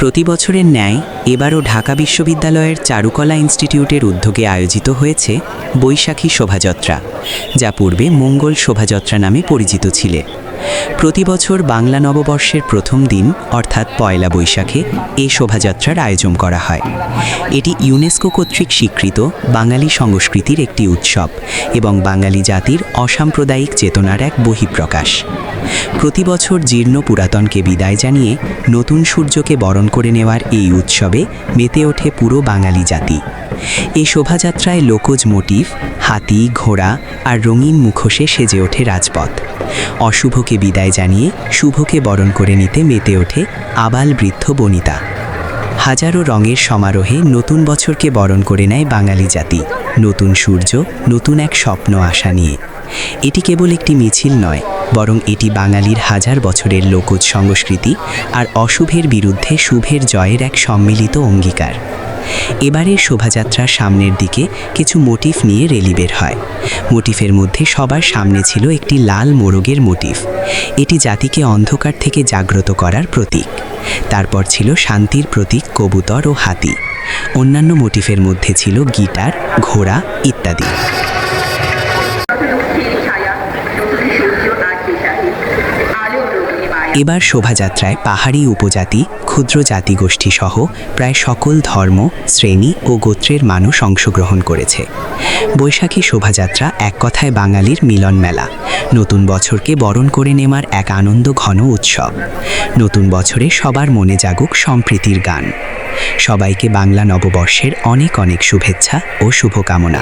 প্রতি বছরের ন্যায় এবারও ঢাকা বিশ্ববিদ্যালয়ের চারুকলা ইনস্টিটিউটের উদ্যোগে আয়োজিত হয়েছে বৈশাখী শোভাযাত্রা, যা পূর্বে মঙ্গল শোভাযাত্রা নামে পরিচিত ছিল। প্রতি বছর বাংলা নববর্ষের প্রথম দিন অর্থাৎ পয়লা বৈশাখে এই শোভাযাত্রার আয়োজন করা হয়। এটি ইউনেস্কো কর্তৃক স্বীকৃত বাঙালি সংস্কৃতির একটি উৎসব এবং বাঙালি জাতির অসাম্প্রদায়িক চেতনার এক বহিঃপ্রকাশ। প্রতি বছর জীর্ণ পুরাতনকে বিদায় জানিয়ে নতুন সূর্যকে বরণ করে নেওয়ার এই উৎসবে মেতে ওঠে পুরো বাঙালি জাতি। এই শোভাযাত্রায় লোকজ মোটিভ, হাতি, ঘোড়া আর রঙিন মুখোশে সেজে ওঠে রাজপথ। অশুভকে বিদায় জানিয়ে শুভকে বরণ করে নিতে মেতে ওঠে আবাল বৃদ্ধ বনিতা। হাজারো রঙের সমারোহে নতুন বছরকে বরণ করে নেয় বাঙালি জাতি, নতুন সূর্য, নতুন এক স্বপ্ন আশা নিয়ে। এটি কেবল একটি মিছিল নয়, বরং এটি বাঙালির হাজার বছরের লোকজ সংস্কৃতি আর অশুভের বিরুদ্ধে শুভের জয়ের এক সম্মিলিত অঙ্গীকার। এবারের শোভাযাত্রার সামনের দিকে কিছু মোটিফ নিয়ে র্যালি বের হয়। মোটিফের মধ্যে সবার সামনে ছিল একটি লাল মোরগের মোটিফ। এটি জাতিকে অন্ধকার থেকে জাগ্রত করার প্রতীক। তারপর ছিল শান্তির প্রতীক কবুতর ও হাতি। অন্যান্য মোটিফের মধ্যে ছিল গিটার, ঘোড়া ইত্যাদি। এবার শোভাযাত্রায় পাহাড়ি উপজাতি, ক্ষুদ্র জাতিগোষ্ঠী সহ প্রায় সকল ধর্ম, শ্রেণী ও গোত্রের মানুষ অংশগ্রহণ করেছে। বৈশাখী শোভাযাত্রা এক কথায় বাঙালির মিলন মেলা, নতুন বছরকে বরণ করে নেওয়ার এক আনন্দ ঘন উৎসব। নতুন বছরে সবার মনে জাগুক সম্প্রীতির গান। সবাইকে বাংলা নববর্ষের অনেক অনেক শুভেচ্ছা ও শুভকামনা।